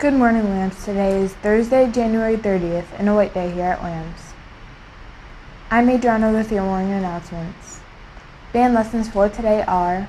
Good morning, WAMS. Today is Thursday, January 30th, and a white day here at WAMS. I'm Adriana with your morning announcements. Band lessons for today are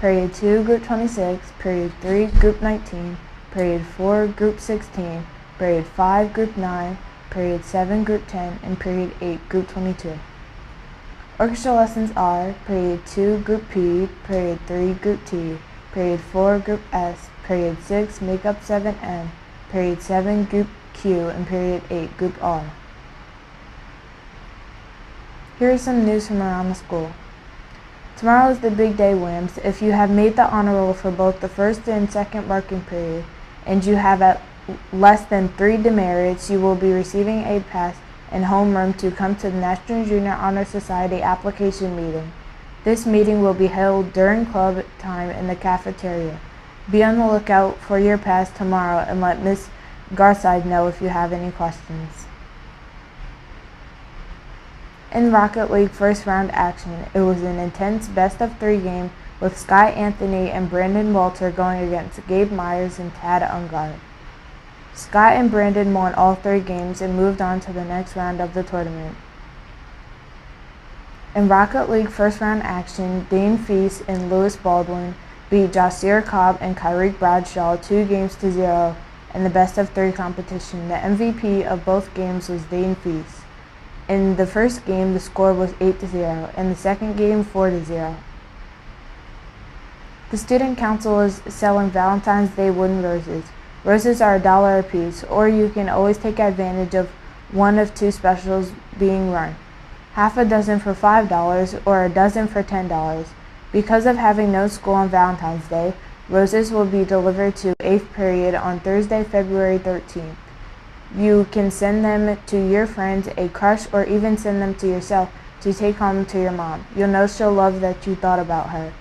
Period 2, Group 26, Period 3, Group 19, Period 4, Group 16, Period 5, Group 9, Period 7, Group 10, and Period 8, Group 22. Orchestra lessons are Period 2, Group P, Period 3, Group T, Period 4, Group S, Period 6, Makeup 7N, Period 7, Group Q, and Period 8, Group R. Here is some news from around the school. Tomorrow is the big day, WAMS. If you have made the honor roll for both the first and second marking period, and you have at less than 3 demerits, you will be receiving a pass and homeroom to come to the National Junior Honor Society application meeting. This meeting will be held during club time in the cafeteria. Be on the lookout for your pass tomorrow and let Ms. Garside know if you have any questions. In Rocket League first round action, it was an intense best-of-3 game with Sky Anthony and Brandon Walter going against Gabe Myers and Tad Ungard. Sky and Brandon won all 3 games and moved on to the next round of the tournament. In Rocket League first round action, Dane Feast and Lewis Baldwin beat Jasir Cobb and Kyrie Bradshaw 2-0 in the best-of-3 competition. The MVP of both games was Dane Feast. In the first game, the score was 8-0, and the second game 4-0. The Student Council is selling Valentine's Day wooden roses. Roses are $1 a piece, or you can always take advantage of one of 2 specials being run. Half a dozen for $5 or a dozen for $10. Because of having no school on Valentine's Day, roses will be delivered to 8th period on Thursday, February 13th. You can send them to your friends, a crush, or even send them to yourself to take home to your mom. You'll know she'll love that you thought about her.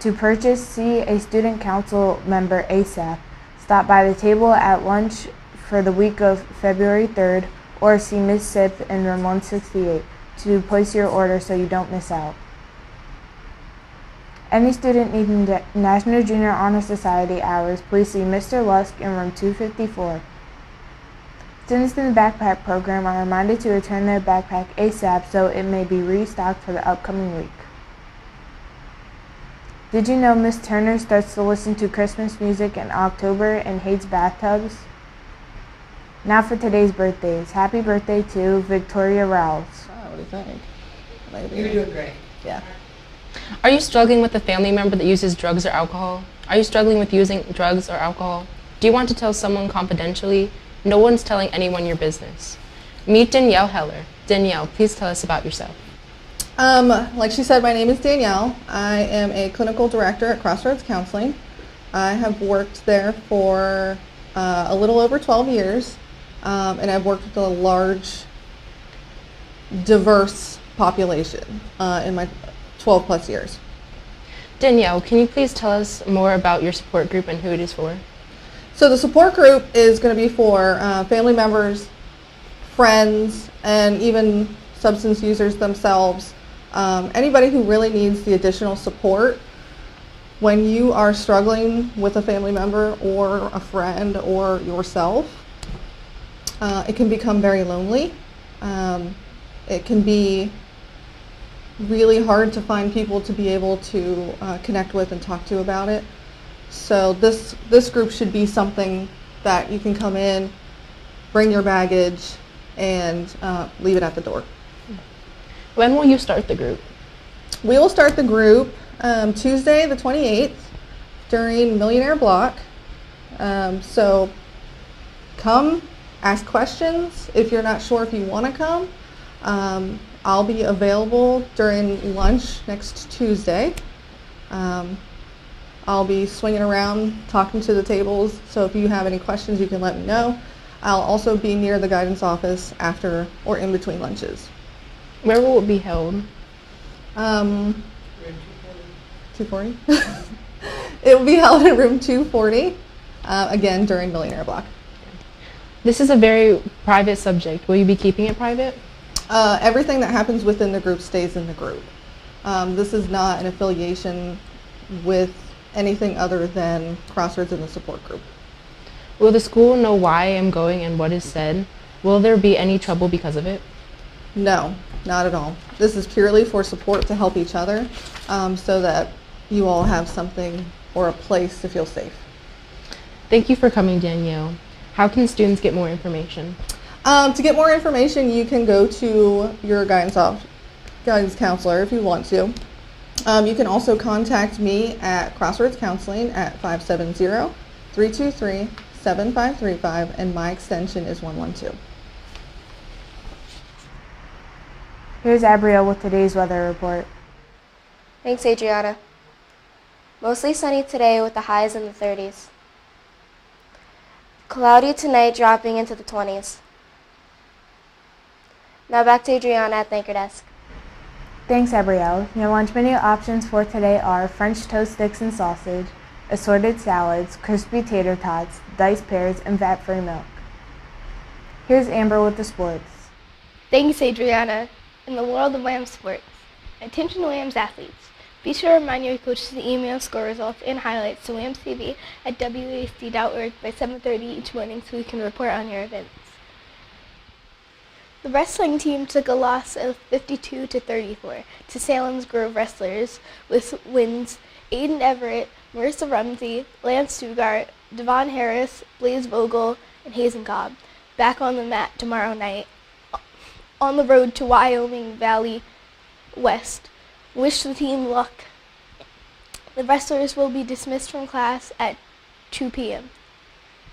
To purchase, see a Student Council member ASAP. Stop by the table at lunch for the week of February 3rd, or see Ms. Sip in room 168 to place your order so you don't miss out. Any student needing National Junior Honor Society hours, please see Mr. Lusk in room 254. Students in the backpack program are reminded to return their backpack ASAP so it may be restocked for the upcoming week. Did you know Miss Turner starts to listen to Christmas music in October and hates bathtubs? Now for today's birthdays. Happy birthday to Victoria Rouse. Oh, what do you think? You're doing great. Yeah. Are you struggling with a family member that uses drugs or alcohol? Are you struggling with using drugs or alcohol? Do you want to tell someone confidentially? No one's telling anyone your business. Meet Danielle Heller. Danielle, please tell us about yourself. Like she said, my name is Danielle. I am a clinical director at Crossroads Counseling. I have worked there for a little over 12 years, and I've worked with a large, diverse population in my 12 plus years. Danielle, can you please tell us more about your support group and who it is for? So the support group is going to be for family members, friends, and even substance users themselves. Anybody who really needs the additional support when you are struggling with a family member or a friend or yourself. It can become very lonely. It can be really hard to find people to be able to connect with and talk to about it. So this group should be something that you can come in, bring your baggage, and leave it at the door. When will you start the group? We will start the group Tuesday the 28th during Millionaire Block. So come, ask questions. If you're not sure if you want to come, I'll be available during lunch next Tuesday. I'll be swinging around talking to the tables, so if you have any questions you can let me know. I'll also be near the guidance office after or in between lunches. Where will it be held? 240? It will be held in room 240, again during Millionaire Block. This is a very private subject. Will you be keeping it private? Everything that happens within the group stays in the group. This is not an affiliation with anything other than Crossroads and the support group. Will the school know why I am going and what is said? Will there be any trouble because of it? No, not at all. This is purely for support to help each other, so that you all have something or a place to feel safe. Thank you for coming, Danielle. How can students get more information? To get more information, you can go to your guidance counselor if you want to. You can also contact me at Crossroads Counseling at 570-323-7535, and my extension is 112. Here's Abrielle with today's weather report. Thanks, Adriana. Mostly sunny today with the highs in the 30s. Cloudy tonight, dropping into the 20s. Now back to Adriana at the anchor desk. Thanks, Abrielle. Your lunch menu options for today are French toast sticks and sausage, assorted salads, crispy tater tots, diced pears, and fat-free milk. Here's Amber with the sports. Thanks, Adriana. In the world of WAMS sports, attention WAMS athletes. Be sure to remind your coaches to email score results and highlights to WAMSTV at WASD.org by 7:30 each morning so we can report on your events. The wrestling team took a loss of 52-34 to Salem's Grove Wrestlers with wins Aiden Everett, Marissa Rumsey, Lance Stugart, Devon Harris, Blaze Vogel, and Hazen Cobb back on the mat tomorrow night on the road to Wyoming Valley West. Wish the team luck. The wrestlers will be dismissed from class at 2 p.m.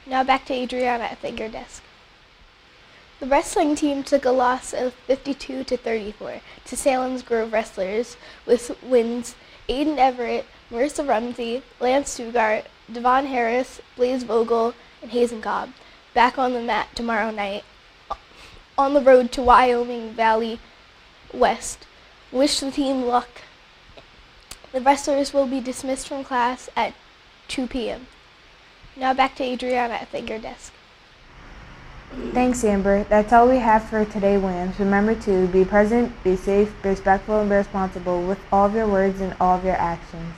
Now back to Adriana at the anchor desk. The wrestling team took a loss of 52-34 to Salem's Grove Wrestlers with wins Aiden Everett, Marissa Rumsey, Lance Stugart, Devon Harris, Blaze Vogel, and Hazen Cobb back on the mat tomorrow night on the road to Wyoming Valley West. Wish the team luck. The wrestlers will be dismissed from class at 2 p.m. Now back to Adriana at the anchor desk. Thanks, Amber. That's all we have for today, WAMS. Remember to be present, be safe, be respectful, and be responsible with all of your words and all of your actions.